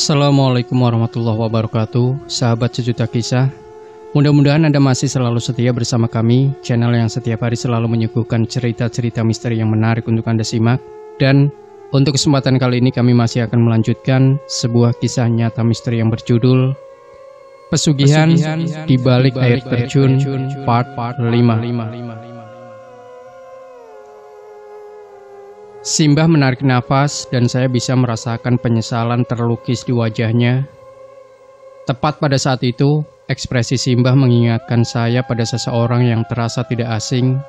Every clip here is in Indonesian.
Assalamualaikum warahmatullahi wabarakatuh, sahabat sejuta kisah. Mudah-mudahan Anda masih selalu setia bersama kami, channel yang setiap hari selalu menyuguhkan cerita-cerita misteri yang menarik untuk Anda simak. Dan untuk kesempatan kali ini kami masih akan melanjutkan sebuah kisah nyata misteri yang berjudul Pesugihan di Balik Air Terjun Part 5. Simbah menarik nafas dan saya bisa merasakan penyesalan terlukis di wajahnya. Tepat pada saat itu, ekspresi Simbah mengingatkan saya pada seseorang yang terasa tidak asing.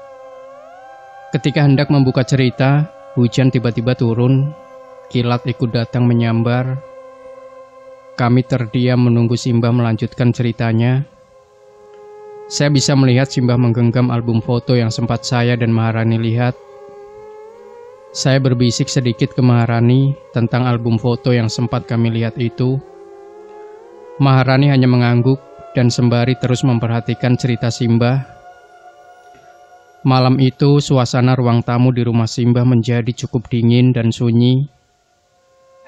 Ketika hendak membuka cerita, hujan tiba-tiba turun, kilat ikut datang menyambar. Kami terdiam menunggu Simbah melanjutkan ceritanya. Saya bisa melihat Simbah menggenggam album foto yang sempat saya dan Maharani lihat. Saya berbisik sedikit ke Maharani tentang album foto yang sempat kami lihat itu. Maharani hanya mengangguk dan sembari terus memperhatikan cerita Simbah. Malam itu suasana ruang tamu di rumah Simbah menjadi cukup dingin dan sunyi.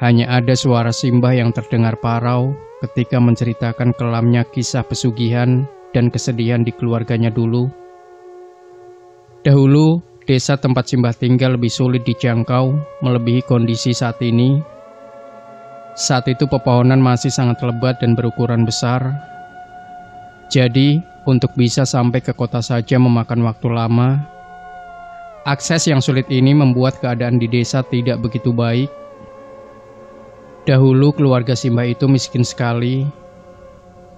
Hanya ada suara Simbah yang terdengar parau ketika menceritakan kelamnya kisah pesugihan dan kesedihan di keluarganya dulu. Dahulu, desa tempat Simbah tinggal lebih sulit dijangkau melebihi kondisi saat ini. Saat itu pepohonan masih sangat lebat dan berukuran besar. Jadi, untuk bisa sampai ke kota saja memakan waktu lama. Akses yang sulit ini membuat keadaan di desa tidak begitu baik. Dahulu keluarga Simbah itu miskin sekali.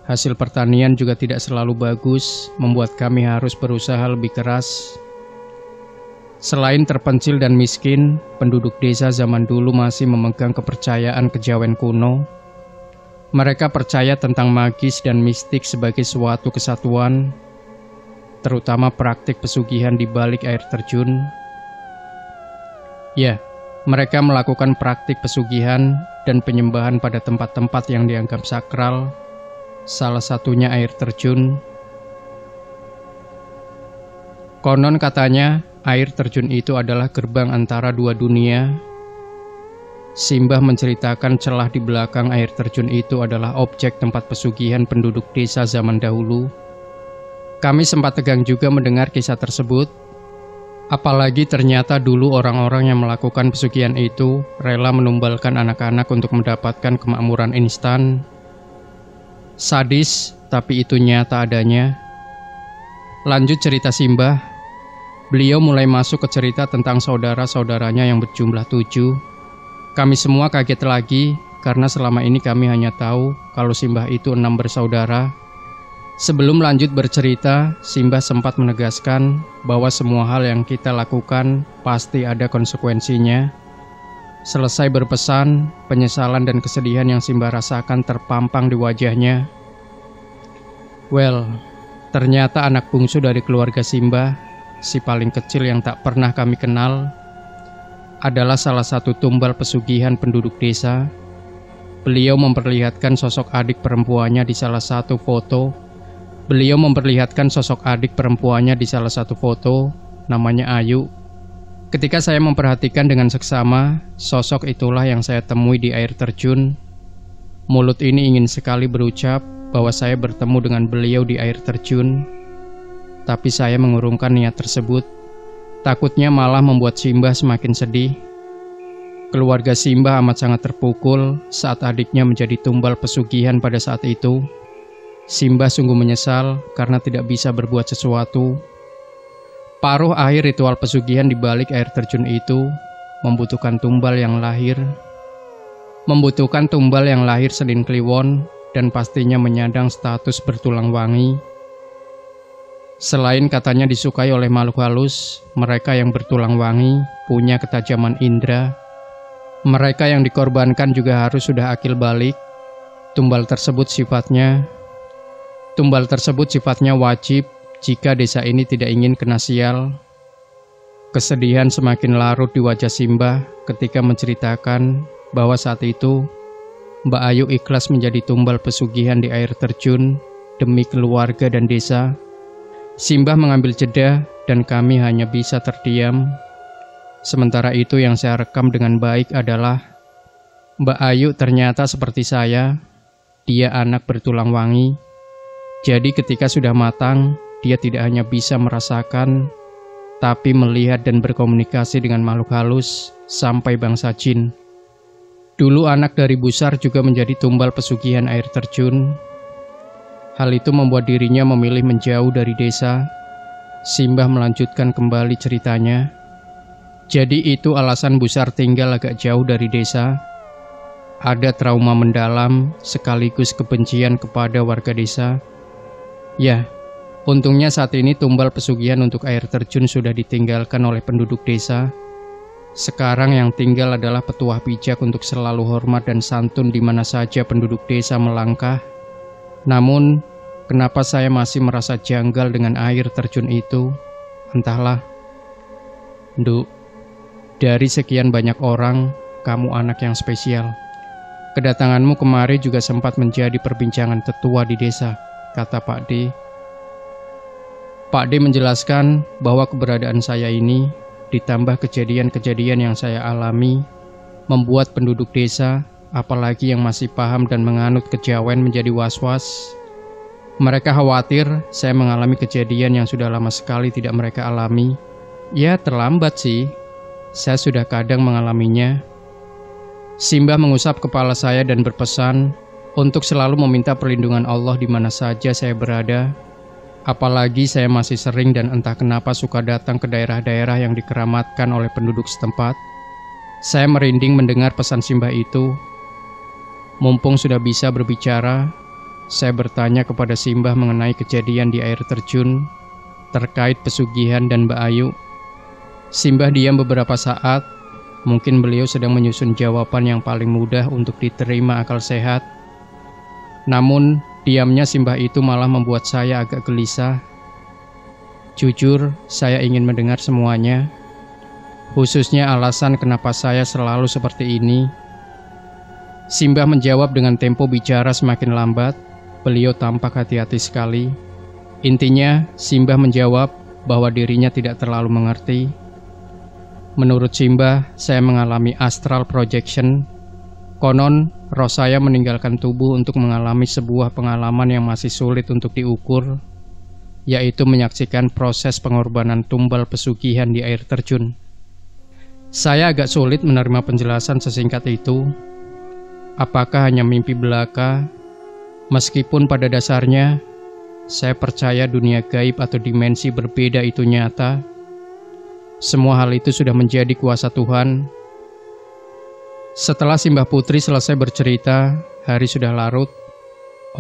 Hasil pertanian juga tidak selalu bagus, membuat kami harus berusaha lebih keras. Selain terpencil dan miskin, penduduk desa zaman dulu masih memegang kepercayaan kejawen kuno. Mereka percaya tentang magis dan mistik sebagai suatu kesatuan, terutama praktik pesugihan di balik air terjun. Ya, mereka melakukan praktik pesugihan dan penyembahan pada tempat-tempat yang dianggap sakral, salah satunya air terjun. Konon katanya, air terjun itu adalah gerbang antara dua dunia. Simbah menceritakan celah di belakang air terjun itu adalah objek tempat pesugihan penduduk desa zaman dahulu. Kami sempat tegang juga mendengar kisah tersebut. Apalagi ternyata dulu orang-orang yang melakukan pesugihan itu rela menumbalkan anak-anak untuk mendapatkan kemakmuran instan. Sadis, tapi itu nyata adanya. Lanjut cerita Simbah. Beliau mulai masuk ke cerita tentang saudara-saudaranya yang berjumlah 7. Kami semua kaget lagi karena selama ini kami hanya tahu kalau Simbah itu 6 bersaudara. Sebelum lanjut bercerita, Simbah sempat menegaskan bahwa semua hal yang kita lakukan pasti ada konsekuensinya. Selesai berpesan, penyesalan dan kesedihan yang Simbah rasakan terpampang di wajahnya. Well, ternyata anak bungsu dari keluarga Simbah, si paling kecil yang tak pernah kami kenal, adalah salah satu tumbal pesugihan penduduk desa. Beliau memperlihatkan sosok adik perempuannya di salah satu foto. Namanya Ayu. Ketika saya memperhatikan dengan seksama, sosok itulah yang saya temui di air terjun. Mulut ini ingin sekali berucap bahwa saya bertemu dengan beliau di air terjun. Tapi saya mengurungkan niat tersebut. Takutnya malah membuat Simbah semakin sedih. Keluarga Simbah amat sangat terpukul saat adiknya menjadi tumbal pesugihan pada saat itu. Simbah sungguh menyesal karena tidak bisa berbuat sesuatu. Paruh akhir ritual pesugihan di balik air terjun itu membutuhkan tumbal yang lahir Senin Kliwon dan pastinya menyandang status bertulang wangi. Selain katanya disukai oleh makhluk halus, mereka yang bertulang wangi punya ketajaman indera. Mereka yang dikorbankan juga harus sudah akil balik. Tumbal tersebut sifatnya wajib jika desa ini tidak ingin kena sial. Kesedihan semakin larut di wajah Simbah ketika menceritakan bahwa saat itu Mbak Ayu ikhlas menjadi tumbal pesugihan di air terjun demi keluarga dan desa. Simbah mengambil jeda dan kami hanya bisa terdiam. Sementara itu yang saya rekam dengan baik adalah Mbak Ayu ternyata seperti saya, dia anak bertulang wangi. Jadi ketika sudah matang, dia tidak hanya bisa merasakan, tapi melihat dan berkomunikasi dengan makhluk halus sampai bangsa jin. Dulu anak dari Busar juga menjadi tumbal pesugihan air terjun. Hal itu membuat dirinya memilih menjauh dari desa. Simbah melanjutkan kembali ceritanya. Jadi itu alasan Busar tinggal agak jauh dari desa. Ada trauma mendalam sekaligus kebencian kepada warga desa. Ya, untungnya saat ini tumbal pesugihan untuk air terjun sudah ditinggalkan oleh penduduk desa. Sekarang yang tinggal adalah petuah bijak untuk selalu hormat dan santun di mana saja penduduk desa melangkah. Namun, kenapa saya masih merasa janggal dengan air terjun itu? Entahlah. Nduk, dari sekian banyak orang, kamu anak yang spesial. Kedatanganmu kemari juga sempat menjadi perbincangan tetua di desa, kata Pak D. Pak D menjelaskan bahwa keberadaan saya ini, ditambah kejadian-kejadian yang saya alami, membuat penduduk desa, apalagi yang masih paham dan menganut kejawen menjadi was-was. Mereka khawatir saya mengalami kejadian yang sudah lama sekali tidak mereka alami. Ya, terlambat sih. Saya sudah kadang mengalaminya. Simbah mengusap kepala saya dan berpesan untuk selalu meminta perlindungan Allah di mana saja saya berada. Apalagi saya masih sering dan entah kenapa suka datang ke daerah-daerah yang dikeramatkan oleh penduduk setempat. Saya merinding mendengar pesan Simbah itu. Mumpung sudah bisa berbicara, saya bertanya kepada Simbah mengenai kejadian di air terjun terkait pesugihan dan Mbak Ayu. Simbah diam beberapa saat. Mungkin beliau sedang menyusun jawaban yang paling mudah untuk diterima akal sehat. Namun, diamnya Simbah itu malah membuat saya agak gelisah. Jujur, saya ingin mendengar semuanya. Khususnya alasan kenapa saya selalu seperti ini. Simbah menjawab dengan tempo bicara semakin lambat. Beliau tampak hati-hati sekali. Intinya, Simbah menjawab bahwa dirinya tidak terlalu mengerti. Menurut Simbah, saya mengalami astral projection. Konon, roh saya meninggalkan tubuh untuk mengalami sebuah pengalaman yang masih sulit untuk diukur, yaitu menyaksikan proses pengorbanan tumbal pesugihan di air terjun. Saya agak sulit menerima penjelasan sesingkat itu. Apakah hanya mimpi belaka? Meskipun pada dasarnya, saya percaya dunia gaib atau dimensi berbeda itu nyata. Semua hal itu sudah menjadi kuasa Tuhan. Setelah Simbah Putri selesai bercerita, hari sudah larut.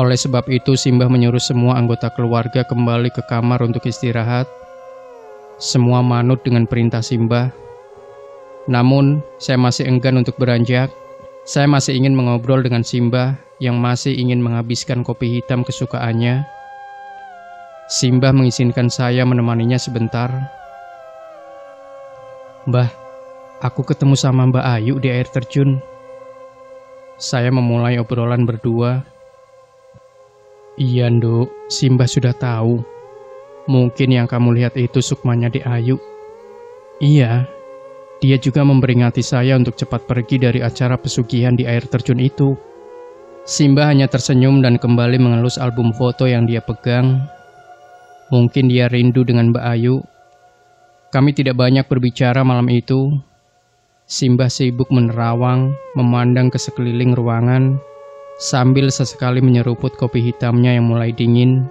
Oleh sebab itu, Simbah menyuruh semua anggota keluarga kembali ke kamar untuk istirahat. Semua manut dengan perintah Simbah. Namun, saya masih enggan untuk beranjak. Saya masih ingin mengobrol dengan Simbah yang masih ingin menghabiskan kopi hitam kesukaannya. Simbah mengizinkan saya menemaninya sebentar. Mbah, aku ketemu sama Mbak Ayu di air terjun. Saya memulai obrolan berdua. Iya, Nduk, Simbah sudah tahu. Mungkin yang kamu lihat itu sukmanya di Ayu. Iya, dia juga memperingati saya untuk cepat pergi dari acara pesugihan di air terjun itu. Simbah hanya tersenyum dan kembali mengelus album foto yang dia pegang. Mungkin dia rindu dengan Mbak Ayu. Kami tidak banyak berbicara malam itu. Simbah sibuk menerawang, memandang ke sekeliling ruangan, sambil sesekali menyeruput kopi hitamnya yang mulai dingin.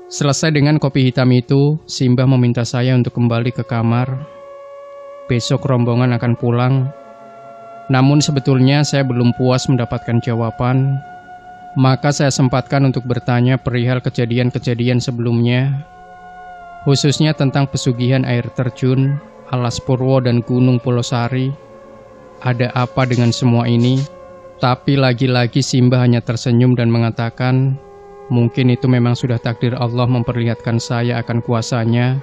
Selesai dengan kopi hitam itu, Simbah meminta saya untuk kembali ke kamar. Besok rombongan akan pulang. Namun sebetulnya saya belum puas mendapatkan jawaban. Maka saya sempatkan untuk bertanya perihal kejadian-kejadian sebelumnya, khususnya tentang pesugihan air terjun, Alas Purwo dan Gunung Pulosari. Ada apa dengan semua ini? Tapi lagi-lagi Simbah hanya tersenyum dan mengatakan, mungkin itu memang sudah takdir Allah memperlihatkan saya akan kuasanya.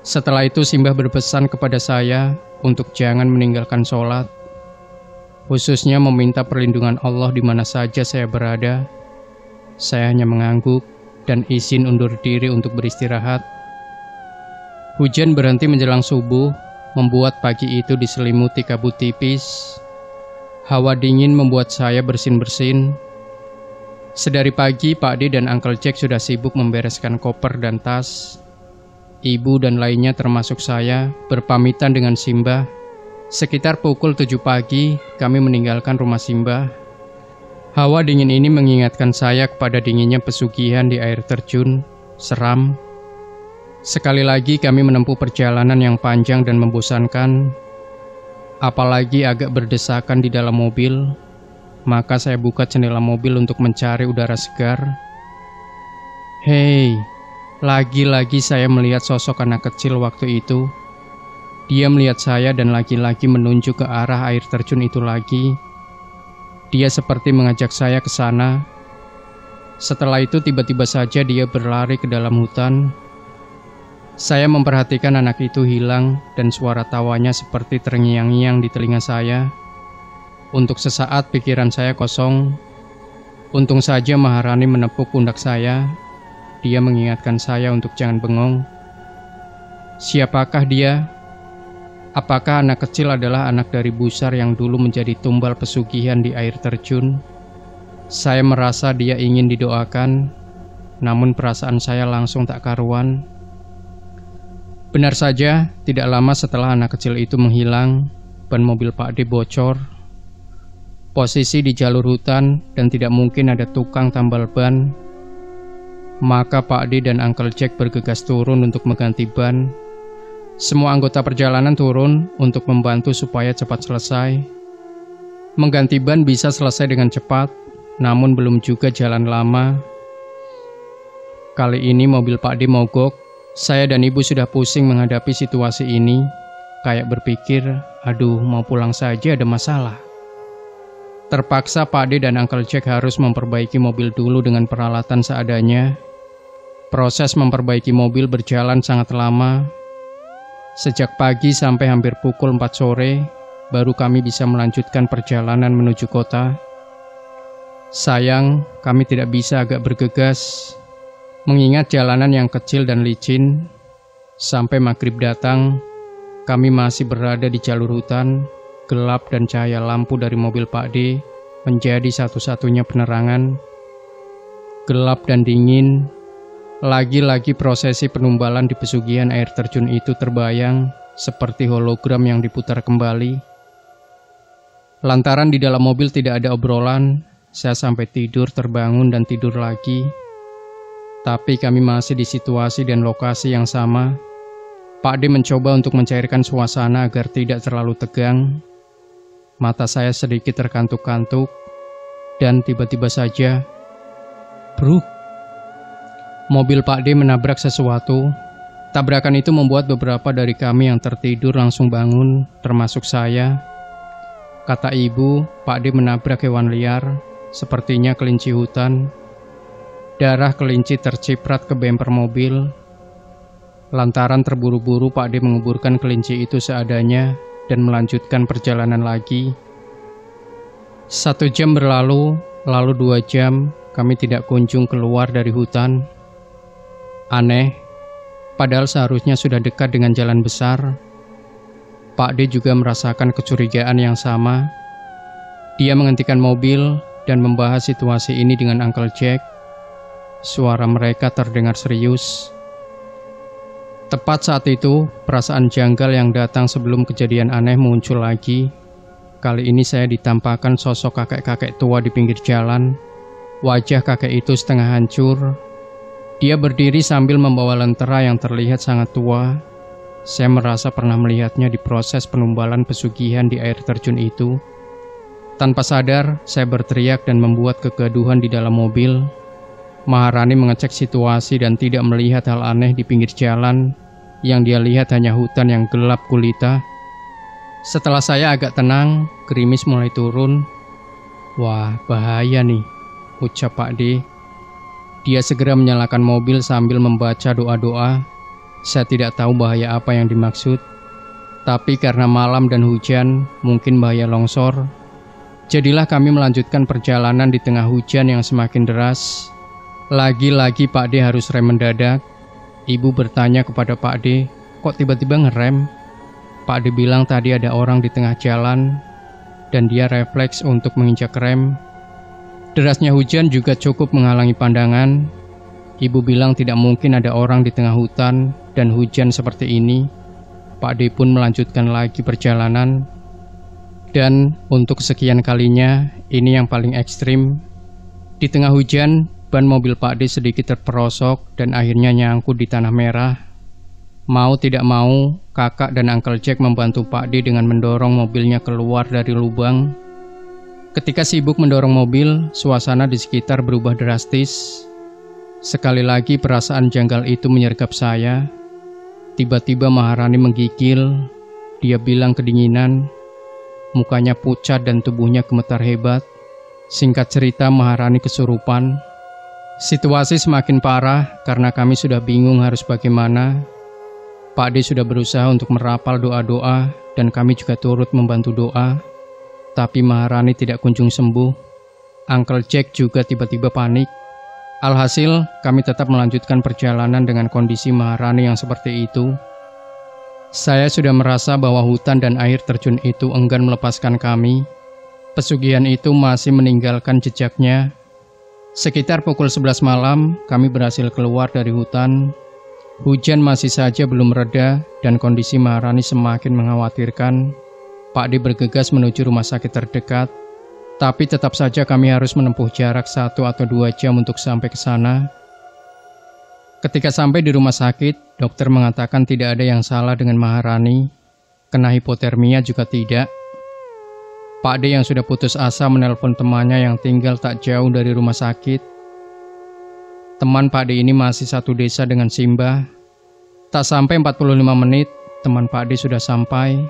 Setelah itu Simbah berpesan kepada saya untuk jangan meninggalkan sholat, khususnya meminta perlindungan Allah di mana saja saya berada. Saya hanya mengangguk dan izin undur diri untuk beristirahat. Hujan berhenti menjelang subuh, membuat pagi itu diselimuti kabut tipis. Hawa dingin membuat saya bersin-bersin. Sedari pagi, Pak D dan Uncle Jack sudah sibuk membereskan koper dan tas. Ibu dan lainnya termasuk saya berpamitan dengan Simbah. Sekitar pukul 7 pagi, kami meninggalkan rumah Simbah. Hawa dingin ini mengingatkan saya kepada dinginnya pesugihan di air terjun, seram. Sekali lagi kami menempuh perjalanan yang panjang dan membosankan, apalagi agak berdesakan di dalam mobil. Maka saya buka jendela mobil untuk mencari udara segar. Hei, lagi-lagi saya melihat sosok anak kecil waktu itu. Dia melihat saya dan lagi-lagi menunjuk ke arah air terjun itu lagi. Dia seperti mengajak saya ke sana. Setelah itu tiba-tiba saja dia berlari ke dalam hutan. Saya memperhatikan anak itu hilang dan suara tawanya seperti terngiang-ngiang di telinga saya. Untuk sesaat pikiran saya kosong. Untung saja Maharani menepuk pundak saya. Dia mengingatkan saya untuk jangan bengong. Siapakah dia? Apakah anak kecil adalah anak dari Busar yang dulu menjadi tumbal pesugihan di air terjun? Saya merasa dia ingin didoakan, namun perasaan saya langsung tak karuan. Benar saja, tidak lama setelah anak kecil itu menghilang, ban mobil Pak D bocor. Posisi di jalur hutan dan tidak mungkin ada tukang tambal ban. Maka Pak D dan Uncle Jack bergegas turun untuk mengganti ban. Semua anggota perjalanan turun untuk membantu supaya cepat selesai. Mengganti ban bisa selesai dengan cepat, namun belum juga jalan lama. Kali ini mobil Pak D mogok. Saya dan ibu sudah pusing menghadapi situasi ini. Kayak berpikir, aduh mau pulang saja ada masalah. Terpaksa Pak D dan Uncle Jack harus memperbaiki mobil dulu dengan peralatan seadanya. Proses memperbaiki mobil berjalan sangat lama. Sejak pagi sampai hampir pukul 4 sore, baru kami bisa melanjutkan perjalanan menuju kota. Sayang, kami tidak bisa agak bergegas, mengingat jalanan yang kecil dan licin. Sampai maghrib datang, kami masih berada di jalur hutan, gelap dan cahaya lampu dari mobil Pak D menjadi satu-satunya penerangan. Gelap dan dingin. Lagi-lagi prosesi penumbalan di pesugihan air terjun itu terbayang seperti hologram yang diputar kembali. Lantaran di dalam mobil tidak ada obrolan, saya sampai tidur, terbangun dan tidur lagi. Tapi kami masih di situasi dan lokasi yang sama. Pak D mencoba untuk mencairkan suasana agar tidak terlalu tegang. Mata saya sedikit terkantuk-kantuk dan tiba-tiba saja, bruk! Mobil Pak D menabrak sesuatu. Tabrakan itu membuat beberapa dari kami yang tertidur langsung bangun, termasuk saya. Kata ibu, Pak D menabrak hewan liar, sepertinya kelinci hutan. Darah kelinci terciprat ke bemper mobil. Lantaran terburu-buru, Pak D menguburkan kelinci itu seadanya dan melanjutkan perjalanan lagi. 1 jam berlalu, lalu 2 jam, kami tidak kunjung keluar dari hutan. Aneh, padahal seharusnya sudah dekat dengan jalan besar. Pak D juga merasakan kecurigaan yang sama. Dia menghentikan mobil dan membahas situasi ini dengan Uncle Jack. Suara mereka terdengar serius. Tepat saat itu, perasaan janggal yang datang sebelum kejadian aneh muncul lagi. Kali ini saya ditampakkan sosok kakek-kakek tua di pinggir jalan. Wajah kakek itu setengah hancur. Dia berdiri sambil membawa lentera yang terlihat sangat tua. Saya merasa pernah melihatnya di proses penumbalan pesugihan di air terjun itu. Tanpa sadar, saya berteriak dan membuat kegaduhan di dalam mobil. Maharani mengecek situasi dan tidak melihat hal aneh di pinggir jalan. Yang dia lihat hanya hutan yang gelap gulita. Setelah saya agak tenang, gerimis mulai turun. Wah, bahaya nih, ucap Pak D. Dia segera menyalakan mobil sambil membaca doa-doa. Saya tidak tahu bahaya apa yang dimaksud. Tapi karena malam dan hujan, mungkin bahaya longsor. Jadilah kami melanjutkan perjalanan di tengah hujan yang semakin deras. Lagi-lagi Pak D harus rem mendadak. Ibu bertanya kepada Pak D, kok tiba-tiba ngerem? Pak D bilang tadi ada orang di tengah jalan. dan dia refleks untuk menginjak rem. Derasnya hujan juga cukup menghalangi pandangan. Ibu bilang tidak mungkin ada orang di tengah hutan dan hujan seperti ini. Pak D pun melanjutkan lagi perjalanan. Dan untuk kesekian kalinya, ini yang paling ekstrim. Di tengah hujan, ban mobil Pak D sedikit terperosok dan akhirnya nyangkut di tanah merah. Mau tidak mau, kakak dan Uncle Jack membantu Pak D dengan mendorong mobilnya keluar dari lubang. Ketika sibuk mendorong mobil, suasana di sekitar berubah drastis. Sekali lagi perasaan janggal itu menyergap saya. Tiba-tiba Maharani menggigil. Dia bilang kedinginan. Mukanya pucat dan tubuhnya gemetar hebat. Singkat cerita, Maharani kesurupan. Situasi semakin parah karena kami sudah bingung harus bagaimana. Pak D sudah berusaha untuk merapal doa-doa dan kami juga turut membantu doa. Tapi Maharani tidak kunjung sembuh. Uncle Jack juga tiba-tiba panik. Alhasil, kami tetap melanjutkan perjalanan dengan kondisi Maharani yang seperti itu. Saya sudah merasa bahwa hutan dan air terjun itu enggan melepaskan kami. Pesugihan itu masih meninggalkan jejaknya. Sekitar pukul 11 malam, kami berhasil keluar dari hutan. Hujan masih saja belum reda dan kondisi Maharani semakin mengkhawatirkan. Pak D bergegas menuju rumah sakit terdekat, tapi tetap saja kami harus menempuh jarak 1 atau 2 jam untuk sampai ke sana. Ketika sampai di rumah sakit, dokter mengatakan tidak ada yang salah dengan Maharani, kena hipotermia juga tidak. Pak D yang sudah putus asa menelpon temannya yang tinggal tak jauh dari rumah sakit. Teman Pak D ini masih satu desa dengan Simbah. Tak sampai 45 menit, teman Pak D sudah sampai.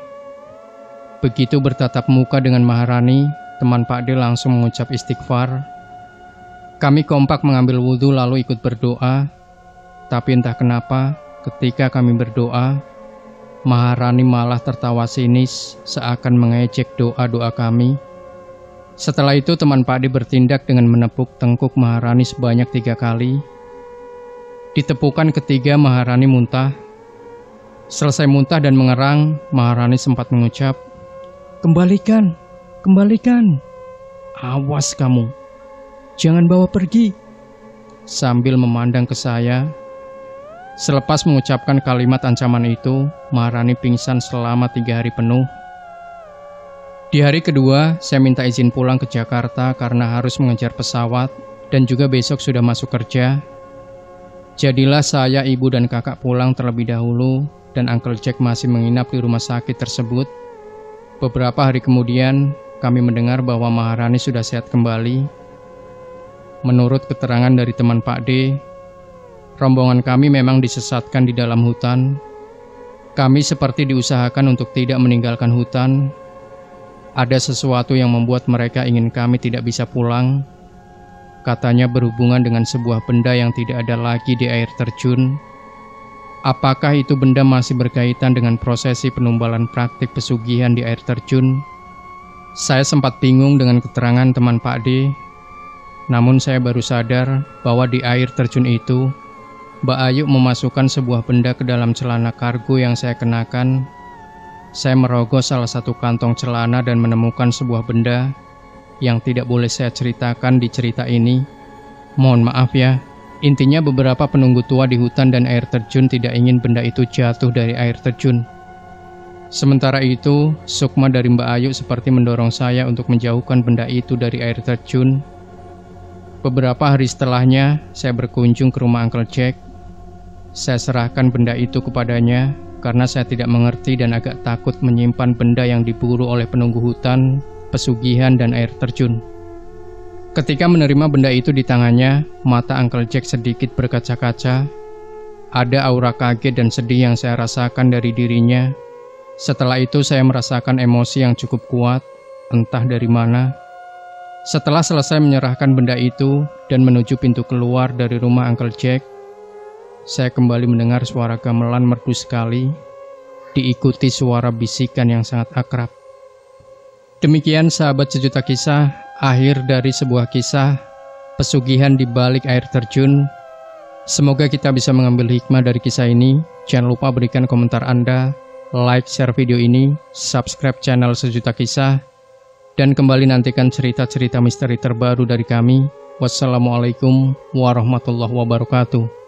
Begitu bertatap muka dengan Maharani, teman Pak D langsung mengucap istighfar. Kami kompak mengambil wudhu lalu ikut berdoa. Tapi entah kenapa, ketika kami berdoa, Maharani malah tertawa sinis seakan mengejek doa-doa kami. Setelah itu teman Pak D bertindak dengan menepuk tengkuk Maharani sebanyak 3 kali. Di tepukan ketiga Maharani muntah. Selesai muntah dan mengerang, Maharani sempat mengucap, "Kembalikan, kembalikan. Awas kamu, jangan bawa pergi." Sambil memandang ke saya. Selepas mengucapkan kalimat ancaman itu, Maharani pingsan selama 3 hari penuh. Di hari kedua, saya minta izin pulang ke Jakarta karena harus mengejar pesawat dan juga besok sudah masuk kerja. Jadilah saya, ibu dan kakak pulang terlebih dahulu dan Uncle Jack masih menginap di rumah sakit tersebut. Beberapa hari kemudian, kami mendengar bahwa Maharani sudah sehat kembali. Menurut keterangan dari teman Pak D, rombongan kami memang disesatkan di dalam hutan. Kami seperti diusahakan untuk tidak meninggalkan hutan. Ada sesuatu yang membuat mereka ingin kami tidak bisa pulang. Katanya berhubungan dengan sebuah benda yang tidak ada lagi di air terjun. Apakah itu benda masih berkaitan dengan prosesi penumbalan praktik pesugihan di air terjun? Saya sempat bingung dengan keterangan teman Pak D. Namun saya baru sadar bahwa di air terjun itu, Mbak Ayu memasukkan sebuah benda ke dalam celana kargo yang saya kenakan. Saya merogoh salah satu kantong celana dan menemukan sebuah benda yang tidak boleh saya ceritakan di cerita ini. Mohon maaf ya. Intinya beberapa penunggu tua di hutan dan air terjun tidak ingin benda itu jatuh dari air terjun. Sementara itu, sukma dari Mbak Ayu seperti mendorong saya untuk menjauhkan benda itu dari air terjun. Beberapa hari setelahnya, saya berkunjung ke rumah Uncle Jack. Saya serahkan benda itu kepadanya karena saya tidak mengerti dan agak takut menyimpan benda yang diburu oleh penunggu hutan, pesugihan, dan air terjun. Ketika menerima benda itu di tangannya, mata Uncle Jack sedikit berkaca-kaca. Ada aura kaget dan sedih yang saya rasakan dari dirinya. Setelah itu saya merasakan emosi yang cukup kuat, entah dari mana. Setelah selesai menyerahkan benda itu dan menuju pintu keluar dari rumah Uncle Jack, saya kembali mendengar suara gamelan merdu sekali, diikuti suara bisikan yang sangat akrab. Demikian sahabat sejuta kisah, akhir dari sebuah kisah pesugihan di balik air terjun. Semoga kita bisa mengambil hikmah dari kisah ini. Jangan lupa berikan komentar Anda, like, share video ini, subscribe channel Sejuta Kisah. Dan kembali nantikan cerita-cerita misteri terbaru dari kami. Wassalamualaikum warahmatullahi wabarakatuh.